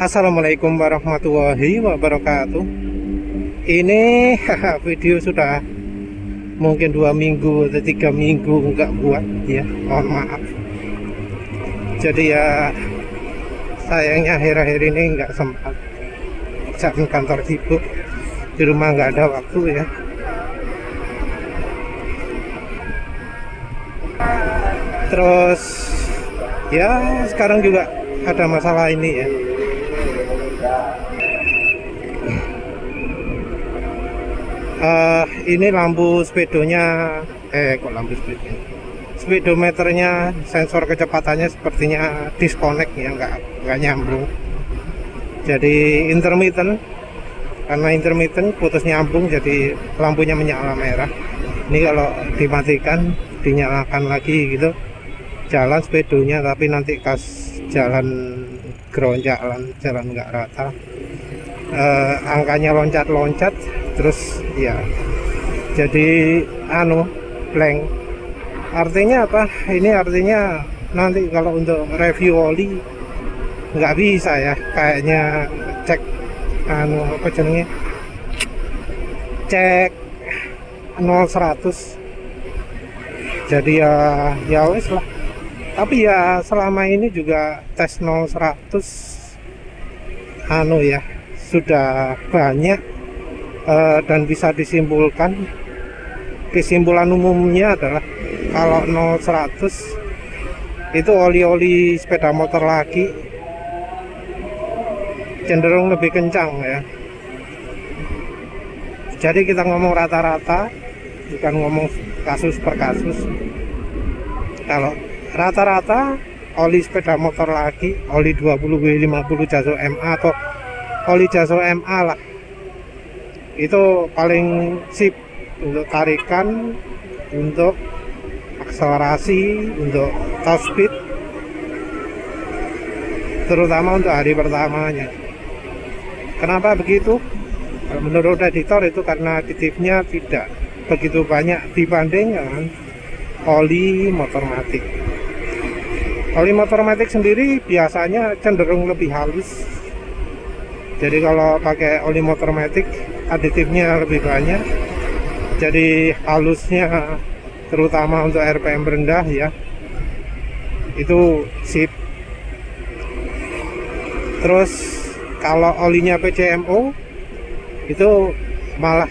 Assalamualaikum warahmatullahi wabarakatuh. Ini video sudah mungkin 2 minggu atau 3 minggu nggak buat ya, mohon maaf. Jadi ya sayangnya akhir-akhir ini nggak sempat, jam kantor sibuk, di rumah nggak ada waktu ya. Terus ya sekarang juga ada masalah ini ya. Ini lampu speedonya, kok lampu speedonya, speedometernya, sensor kecepatannya sepertinya disconnect ya, nggak nyambung. Jadi intermittent, karena intermittent putus nyambung, jadi lampunya menyala merah. Ini kalau dimatikan, dinyalakan lagi gitu, jalan speedonya, tapi nanti pas jalan geronjalan, jalan nggak rata, angkanya loncat-loncat, terus ya jadi blank. Artinya apa? Ini artinya nanti kalau untuk review oli nggak bisa ya, kayaknya cek apa jenenge, cek 0-100. Jadi ya wes lah. Tapi ya selama ini juga tes 0-100 ya sudah banyak, dan bisa disimpulkan, kesimpulan umumnya adalah kalau 0-100 itu oli-oli sepeda motor lagi cenderung lebih kencang ya. Jadi kita ngomong rata-rata, bukan ngomong kasus per kasus. Kalau rata-rata oli sepeda motor lagi, oli 20W50 Jaso MA atau oli Jaso MA lah, itu paling sip untuk tarikan, untuk akselerasi, untuk top speed, terutama untuk hari pertamanya. Kenapa begitu? Menurut editor itu karena aditifnya tidak begitu banyak dibandingkan oli motor matic. Oli motor matic sendiri biasanya cenderung lebih halus. Jadi kalau pakai oli motor matic, aditifnya lebih banyak, jadi halusnya terutama untuk RPM rendah ya, itu sip. Terus kalau olinya PCMO itu malah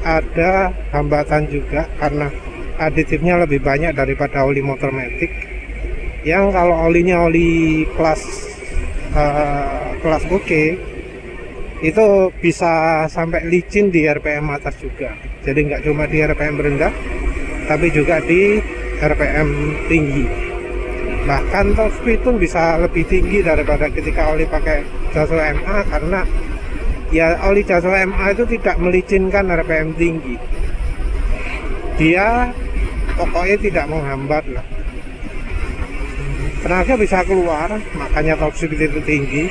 ada hambatan juga, karena aditifnya lebih banyak daripada oli motor matic. Yang kalau olinya oli kelas oke, itu bisa sampai licin di RPM atas juga. Jadi nggak cuma di RPM rendah, tapi juga di RPM tinggi. Bahkan top speed pun bisa lebih tinggi daripada ketika oli pakai Jaso MA, karena ya oli Jaso MA itu tidak melicinkan RPM tinggi. Dia pokoknya tidak menghambat lah. Tenaga bisa keluar, makanya top speed itu tinggi,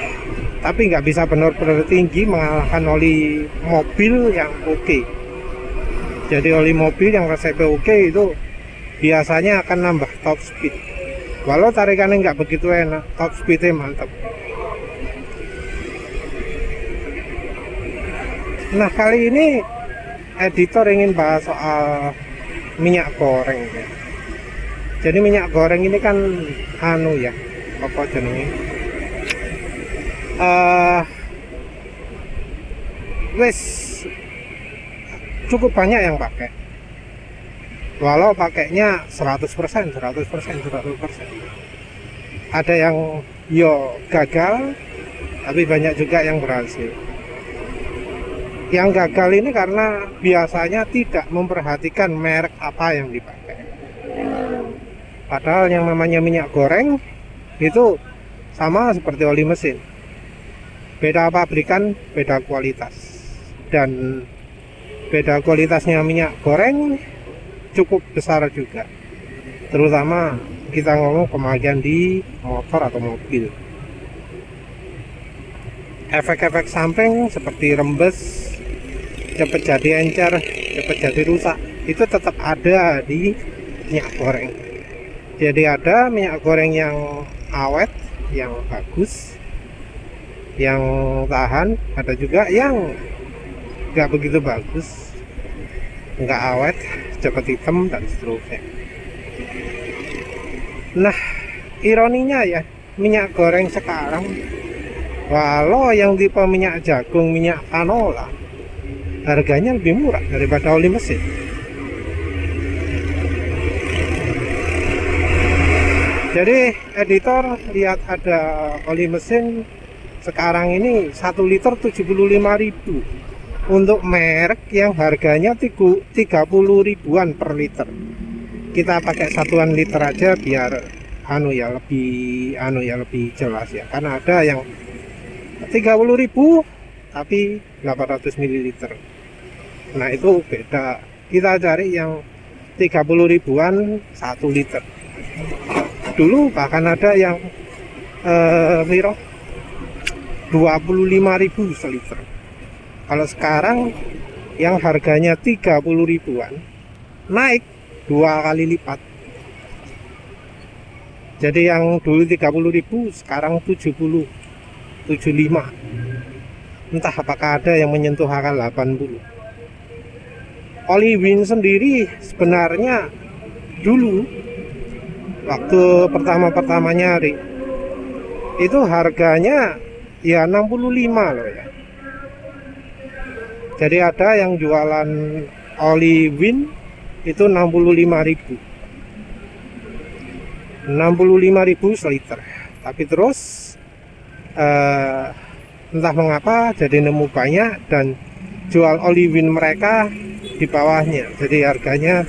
tapi nggak bisa benar-benar tinggi mengalahkan oli mobil yang oke. Jadi oli mobil yang resepnya oke itu biasanya akan nambah top speed, walau tarikannya nggak begitu enak, top speednya mantap. Nah, kali ini editor ingin bahas soal minyak goreng ya. Jadi minyak goreng ini kan ya, apa jenenge, wes cukup banyak yang pakai, walau pakainya 100%. Ada yang gagal, tapi banyak juga yang berhasil. Yang gagal ini karena biasanya tidak memperhatikan merek apa yang dipakai. Padahal yang namanya minyak goreng itu sama seperti oli mesin, beda pabrikan, beda kualitas. Dan beda kualitasnya minyak goreng cukup besar juga, terutama kita ngomong pemakaian di motor atau mobil. Efek-efek samping seperti rembes, cepat jadi encer, cepat jadi rusak, itu tetap ada di minyak goreng. Jadi ada minyak goreng yang awet, yang bagus, yang tahan, ada juga yang nggak begitu bagus, nggak awet, cepat hitam dan seterusnya. Nah, ironinya ya, minyak goreng sekarang, walau yang tipe minyak jagung, minyak canola, harganya lebih murah daripada oli mesin. Jadi editor lihat ada oli mesin sekarang ini 1 liter 75.000 untuk merek yang harganya 30 ribuan per liter. Kita pakai satuan liter aja biar lebih jelas ya. Karena ada yang 30.000 tapi 800 ml. Nah, itu beda. Kita cari yang 30 ribuan 1 liter. Dulu bahkan ada yang 25.000 seliter. Kalau sekarang yang harganya 30 ribuan naik 2 kali lipat. Jadi yang dulu 30.000 sekarang 70, 75. Entah apakah ada yang menyentuh angka 80. Oli Win sendiri sebenarnya dulu waktu pertama nyari itu harganya ya 65 loh ya. Jadi ada yang jualan oli Win itu 65.000 seliter. Tapi terus entah mengapa jadi nemu banyak dan jual oli Win mereka di bawahnya. Jadi harganya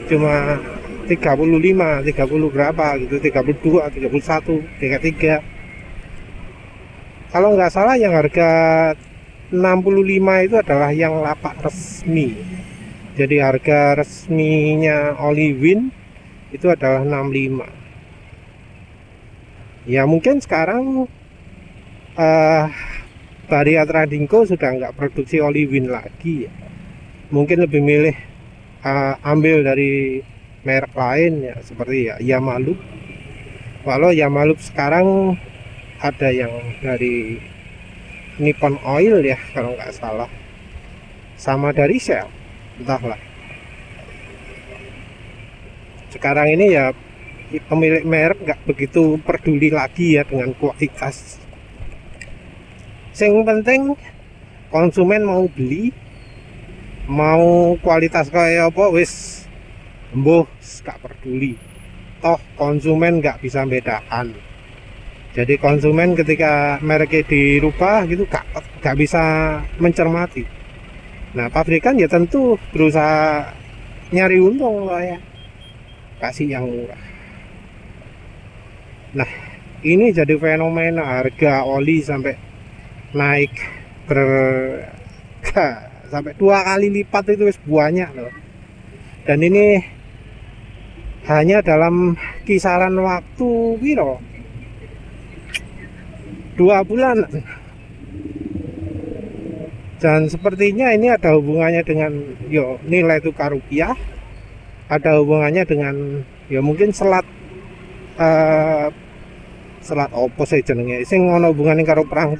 cuma 35, 30 berapa gitu, 32, 31, 33. Kalau nggak salah yang harga 65 itu adalah yang lapak resmi. Jadi harga resminya oli Win itu adalah 65. Ya mungkin sekarang Barria Tradingco sudah nggak produksi oli Win lagi ya. Mungkin lebih milih ambil dari merek lain ya, seperti ya Yamaluk. Walau Yamaluk sekarang ada yang dari Nippon Oil ya kalau nggak salah, sama dari Shell, entahlah. Sekarang ini ya pemilik merek nggak begitu peduli lagi ya dengan kualitas. Yang penting konsumen mau beli, mau kualitas kayak apa wis embuh gak peduli. Toh konsumen nggak bisa bedakan. Jadi konsumen ketika mereknya dirubah gitu gak bisa mencermati. Nah, pabrikan ya tentu berusaha nyari untung lah ya, kasih yang murah. Nah, ini jadi fenomena harga oli sampai naik sampai 2 kali lipat, itu wis banyak loh. Dan ini hanya dalam kisaran waktu piro 2 bulan. Dan sepertinya ini ada hubungannya dengan nilai tukar rupiah, ada hubungannya dengan mungkin selat opo sih jenenge sing ono hubungane karo perang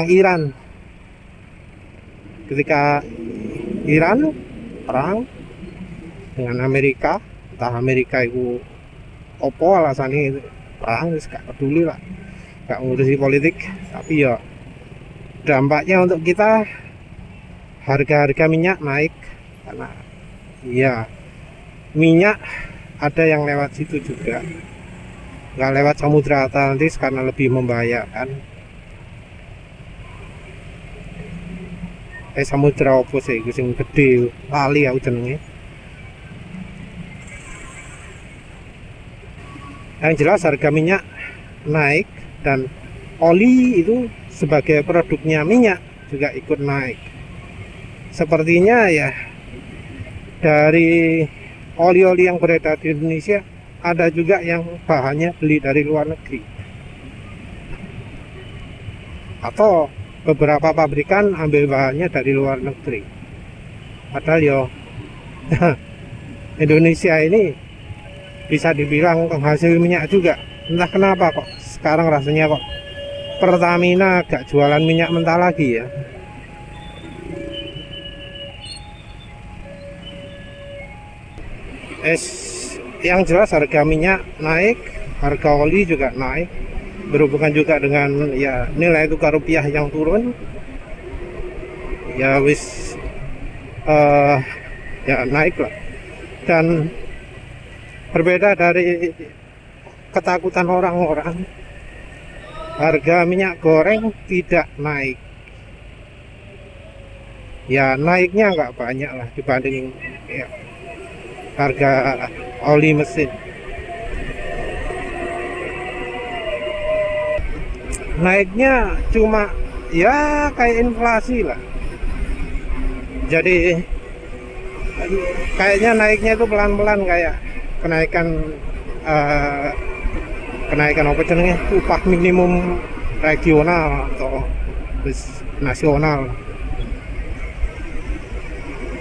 Iran. Ketika Iran perang dengan Amerika, entah Amerika itu opo alasannya perang, gak peduli lah, gak ngurusi politik. Tapi ya dampaknya untuk kita, harga minyak naik karena ya minyak ada yang lewat situ juga, nggak lewat Samudra Atlantis karena lebih membahayakan. Samudra opo sih iku sing gede lali aku jenenge. Yang jelas harga minyak naik dan oli itu sebagai produknya minyak juga ikut naik. Sepertinya ya dari oli-oli yang beredar di Indonesia ada juga yang bahannya beli dari luar negeri, atau beberapa pabrikan ambil bahannya dari luar negeri. Padahal Indonesia ini bisa dibilang penghasil minyak juga. Entah kenapa kok sekarang rasanya kok Pertamina gak jualan minyak mentah lagi ya. Yang jelas harga minyak naik, harga oli juga naik, berhubungan juga dengan ya nilai tukar rupiah yang turun. Ya wis ya naik lah. Dan berbeda dari ketakutan orang-orang, harga minyak goreng tidak naik. Ya naiknya nggak banyak lah dibanding ya, harga oli mesin. Naiknya cuma ya kayak inflasi lah. Jadi kayaknya naiknya itu pelan-pelan, kayak kenaikan apa jenenge, upah minimum regional atau nasional.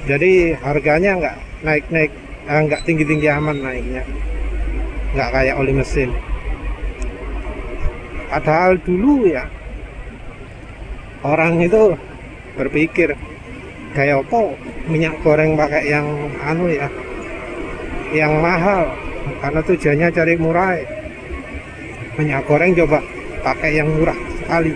Jadi harganya nggak naik-naik, nggak tinggi-tinggi aman naiknya, nggak kayak oli mesin. Padahal dulu ya orang itu berpikir kayak apa minyak goreng pakai yang yang mahal, karena tujuannya cari murah. Minyak goreng coba pakai yang murah sekali.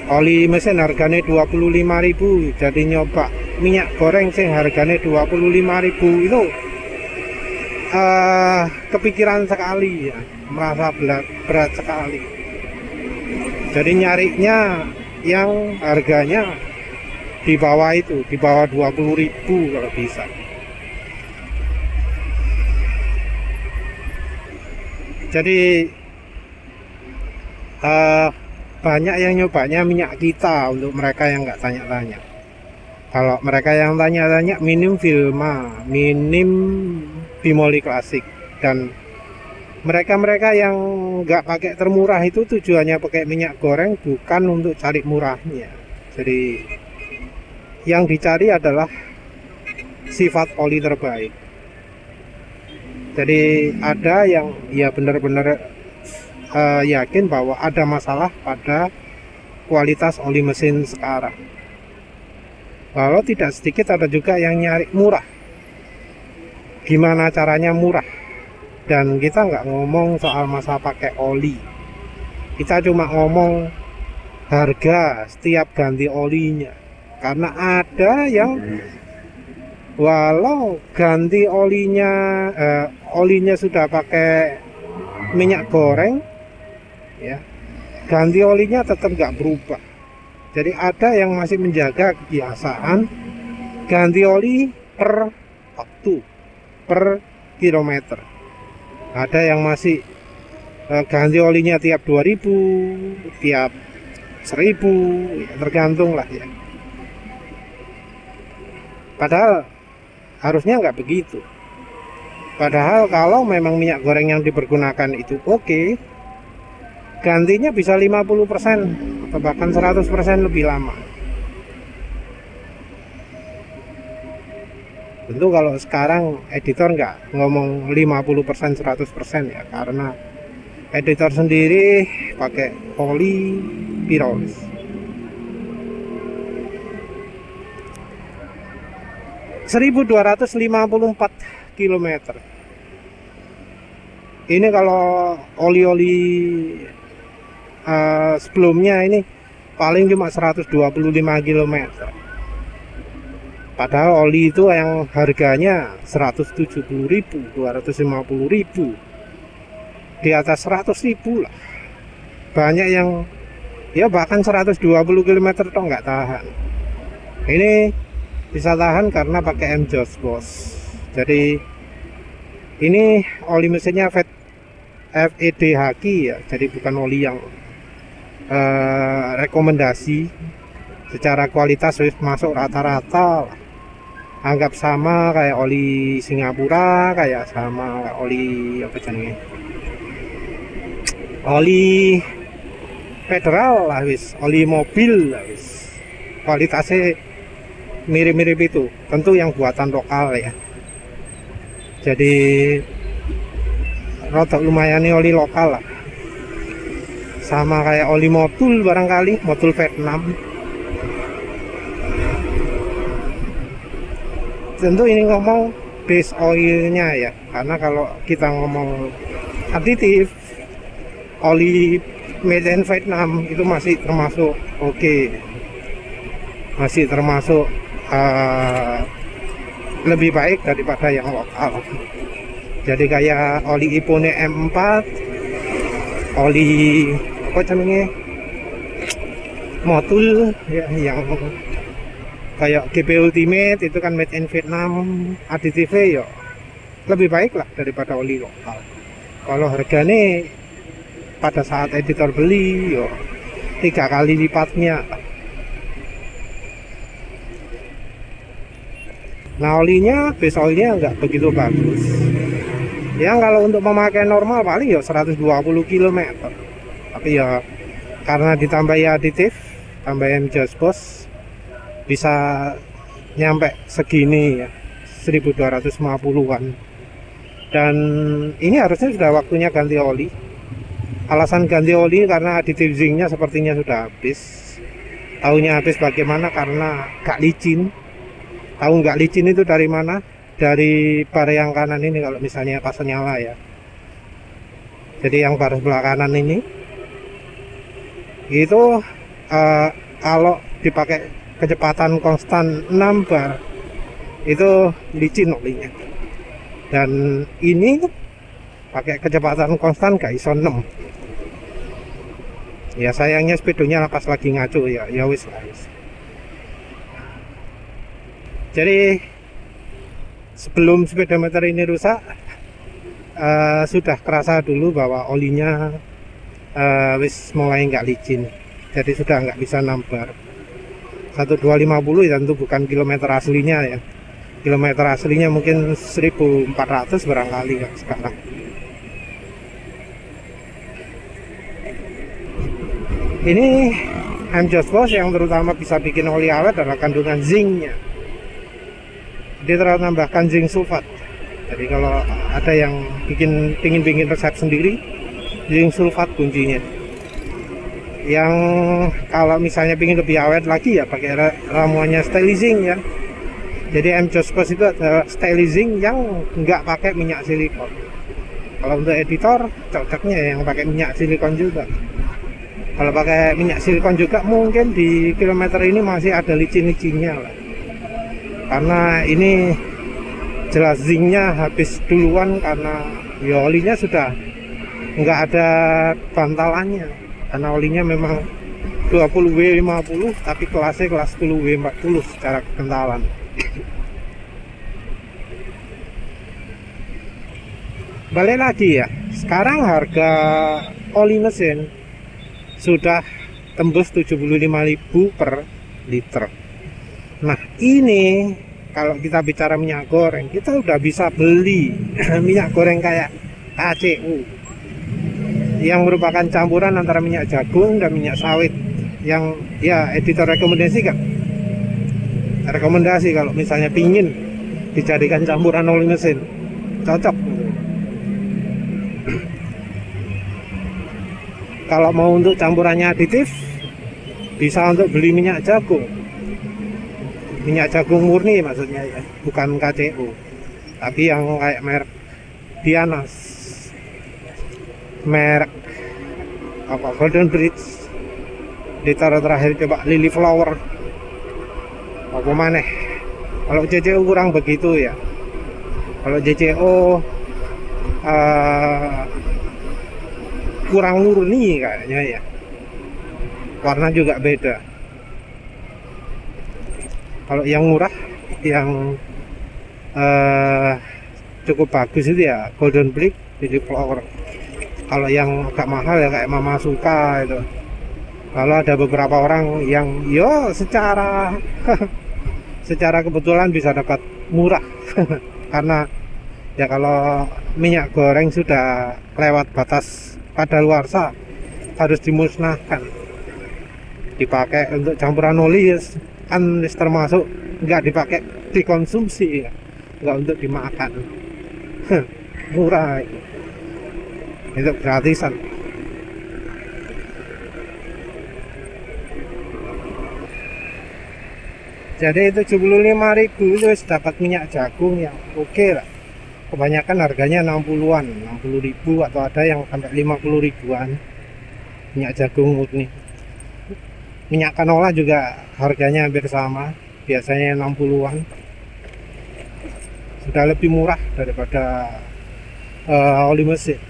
Oli mesin harganya 25.000, jadi nyoba minyak goreng sing harganya 25.000 itu kepikiran sekali ya, merasa berat sekali. Jadi nyarinya yang harganya di bawah itu, di bawah 20.000 kalau bisa. Jadi banyak yang nyobanya minyak kita untuk mereka yang nggak tanya-tanya. Kalau mereka yang tanya-tanya, minim Vilma, minim Bimoli Klasik. Dan mereka-mereka yang nggak pakai termurah itu tujuannya pakai minyak goreng bukan untuk cari murahnya. Jadi yang dicari adalah sifat oli terbaik. Jadi ada yang ya benar-benar yakin bahwa ada masalah pada kualitas oli mesin sekarang. Walau tidak sedikit ada juga yang nyari murah. Gimana caranya murah? Dan kita nggak ngomong soal masa pakai oli. Kita cuma ngomong harga setiap ganti olinya. Karena ada yang walau ganti olinya sudah pakai minyak goreng, ya ganti olinya tetap nggak berubah. Jadi ada yang masih menjaga kebiasaan ganti oli per waktu, per kilometer. Ada yang masih ganti olinya tiap 2000, tiap 1000, ya, tergantung lah ya. Padahal harusnya nggak begitu. Padahal kalau memang minyak goreng yang dipergunakan itu oke, gantinya bisa 50% atau bahkan 100% lebih lama. Tentu kalau sekarang editor nggak ngomong 50% 100% ya, karena editor sendiri pakai oli pirolis. (1.254 km). Ini kalau oli-oli sebelumnya ini paling cuma 125 km. Padahal oli itu yang harganya 170.000, 250.000, di atas 100.000 lah. Banyak yang ya bahkan 120 km toh nggak tahan. Ini bisa tahan karena pakai M-JOS bos. Jadi ini oli mesinnya FED Haki ya, jadi bukan oli yang rekomendasi. Secara kualitas masuk rata-rata, anggap sama kayak oli Singapura, kayak sama oli apa jenis, oli federal lah wis, oli mobil lah wis. Kualitasnya mirip-mirip itu, tentu yang buatan lokal ya. Jadi rotok lumayan nih oli lokal lah. sama kayak oli Motul barangkali, Motul Vietnam. Tentu ini ngomong base oilnya ya, karena kalau kita ngomong aditif, oli made in Vietnam itu masih termasuk oke. Masih termasuk lebih baik daripada yang lokal. Jadi kayak oli Ipone M4, oli apa namanya, Motul ya, yang kayak GP Ultimate itu kan made in Vietnam, aditifnya ya lebih baik lah daripada oli lokal. Kalau harganya pada saat editor beli yo 3 kali lipatnya. Nah olinya, base oilnya nggak begitu bagus. Yang kalau untuk memakai normal paling ya 120 km. Tapi ya karena ditambah aditif, tambahin Jospos, bisa nyampe segini ya, 1250-an. Dan ini harusnya sudah waktunya ganti oli. Alasan ganti oli karena aditif zincnya sepertinya sudah habis. Tahunya habis bagaimana? Karena gak licin. Tahu nggak licin itu dari mana? Dari bar yang kanan ini kalau misalnya pas nyala ya. Jadi yang bar sebelah kanan ini itu kalau dipakai kecepatan konstan 6 bar itu licin olinya. Dan ini pakai kecepatan konstan gak iso 6. Ya sayangnya speedonya pas lagi ngaco ya, ya wis. Jadi sebelum speedometer ini rusak, sudah kerasa dulu bahwa olinya wis mulai nggak licin. Jadi sudah nggak bisa nambah 1250 ya, tentu bukan kilometer aslinya ya. Kilometer aslinya mungkin 1400 barangkali ya sekarang. Ini M-Jospos yang terutama bisa bikin oli awet adalah kandungan zincnya. Dia terlalu tambahkan zinc sulfat. Jadi kalau ada yang ingin bikin resep sendiri, zinc sulfat kuncinya. Yang kalau misalnya ingin lebih awet lagi ya pakai ramuannya Stelizing ya. Jadi M-Jospos itu adalah Stelizing yang nggak pakai minyak silikon. Kalau untuk editor cocoknya yang pakai minyak silikon juga. Kalau pakai minyak silikon juga mungkin di kilometer ini masih ada licin-licinnya lah. Karena ini jelas zincnya habis duluan karena ya olinya sudah nggak ada bantalannya. Karena olinya memang 20W50 tapi kelasnya kelas 10W40 secara kekentalan. Balik lagi ya, sekarang harga oli mesin sudah tembus 75.000 per liter. Nah ini kalau kita bicara minyak goreng, kita udah bisa beli minyak goreng kayak KCU yang merupakan campuran antara minyak jagung dan minyak sawit, yang ya editor rekomendasikan. Rekomendasi kalau misalnya pingin dijadikan campuran oli mesin, cocok. Kalau mau untuk campurannya aditif, bisa untuk beli minyak jagung. Minyak jagung murni maksudnya ya, bukan KCU. Tapi yang kayak merek Dianas, merek apa Golden Bridge, ditaruh terakhir coba Lily Flower, apa maneh. Kalau JCO kurang begitu ya. Kalau JCO kurang murni kayaknya ya, warna juga beda. Kalau yang murah, yang cukup bagus itu ya Golden Brick, Lily Flower. Kalau yang agak mahal ya kayak Mama Suka itu. Kalau ada beberapa orang yang yo secara secara kebetulan bisa dapat murah karena ya kalau minyak goreng sudah lewat batas kadaluarsa harus dimusnahkan, dipakai untuk campuran oli kan termasuk nggak dipakai dikonsumsi ya, nggak untuk dimakan. Murah itu gratisan. Jadi 75.000 itu dapat minyak jagung yang oke lah. Kebanyakan harganya 60-an, 60.000 atau ada yang sampai 50 ribuan minyak jagung murni. Minyak canola juga harganya hampir sama, biasanya 60-an. Sudah lebih murah daripada oli mesin.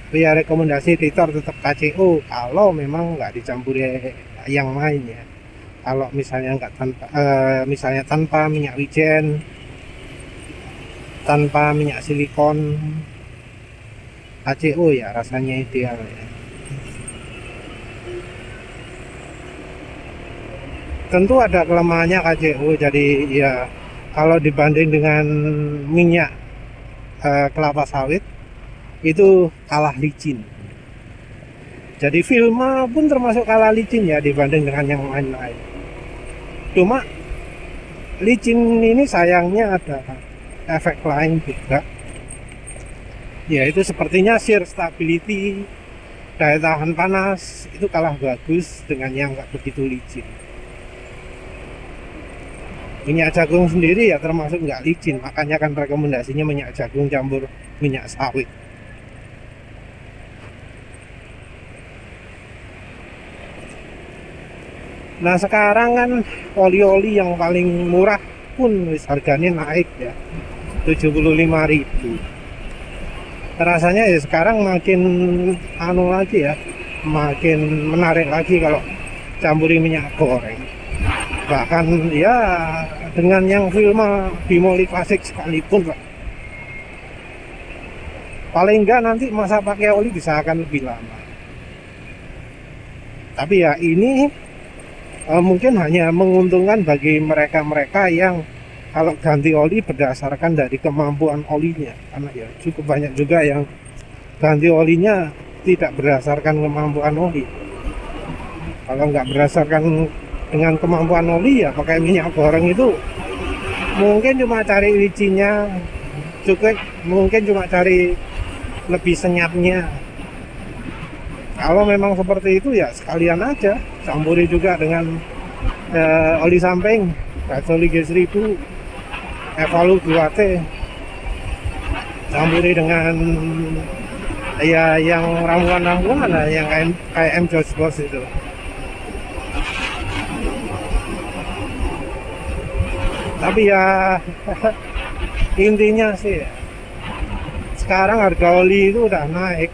Tapi ya rekomendasi editor tetap KCO kalau memang nggak dicampuri yang lain ya. Kalau misalnya nggak misalnya tanpa minyak wijen, tanpa minyak silikon, KCO ya rasanya ideal ya. Tentu ada kelemahannya KCO, jadi ya kalau dibanding dengan minyak kelapa sawit itu kalah licin. Jadi Vilma pun termasuk kalah licin ya dibanding dengan yang lain-lain. Cuma licin ini sayangnya ada efek lain juga, yaitu sepertinya shear stability, daya tahan panas itu kalah bagus dengan yang nggak begitu licin. Minyak jagung sendiri ya termasuk nggak licin, makanya kan rekomendasinya minyak jagung campur minyak sawit. Nah sekarang kan oli-oli yang paling murah pun harganya naik ya, 75.000. Rasanya ya sekarang makin lagi ya, makin menarik lagi kalau campuri minyak goreng. Bahkan ya dengan yang Vilma Bimoli klasik sekalipun lah, paling enggak nanti masa pakai oli bisa akan lebih lama. Tapi ya ini mungkin hanya menguntungkan bagi mereka-mereka yang kalau ganti oli berdasarkan dari kemampuan olinya, karena ya cukup banyak juga yang ganti olinya tidak berdasarkan kemampuan oli. Kalau nggak berdasarkan dengan kemampuan oli ya pakai minyak goreng itu mungkin cuma cari licinnya, cukup mungkin cuma cari lebih senyapnya. Kalau memang seperti itu ya sekalian aja campuri juga dengan oli samping, Gasoli G1000, Evalu 2T, campuri dengan ya yang ramuan-ramuan lah, yang kayak M Josh Boss itu. Tapi ya intinya sih sekarang harga oli itu udah naik,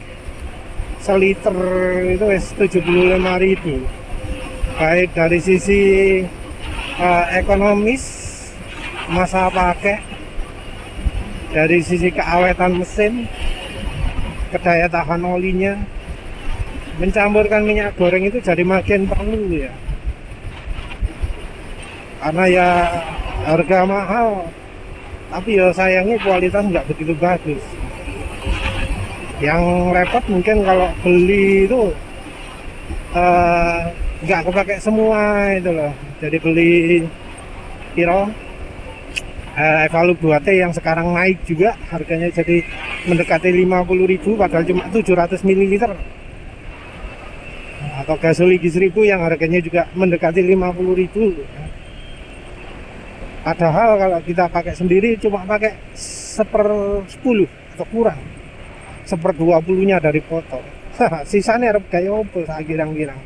seliter itu 75.000, baik dari sisi ekonomis, masa pakai, dari sisi keawetan mesin, kedaya tahan olinya. Mencampurkan minyak goreng itu jadi makin perlu ya, karena ya harga mahal tapi ya sayangnya kualitas nggak begitu bagus. Yang repot mungkin kalau beli itu nggak kepake semua itu loh. Jadi beli kilo Evalu 2T yang sekarang naik juga harganya jadi mendekati 50.000 padahal cuma 700 ml, atau Gasoli G1000 yang harganya juga mendekati 50.000. Padahal kalau kita pakai sendiri cuma pakai 1/10 atau kurang, 1/20-nya dari botol. Sisanya harap kayak apa saya girang-girang.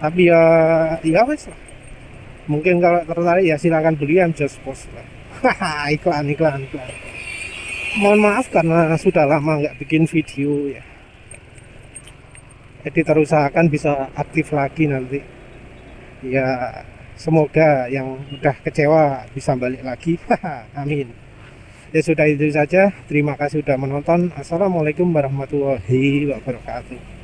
Tapi ya wes lah. Mungkin kalau tertarik ya silakan beli yang Just Post lah. iklan. Mohon maaf karena sudah lama nggak bikin video ya. Jadi terusahakan bisa aktif lagi nanti. Ya semoga yang udah kecewa bisa balik lagi. Amin. Ya sudah itu saja. Terima kasih sudah menonton. Assalamualaikum warahmatullahi wabarakatuh.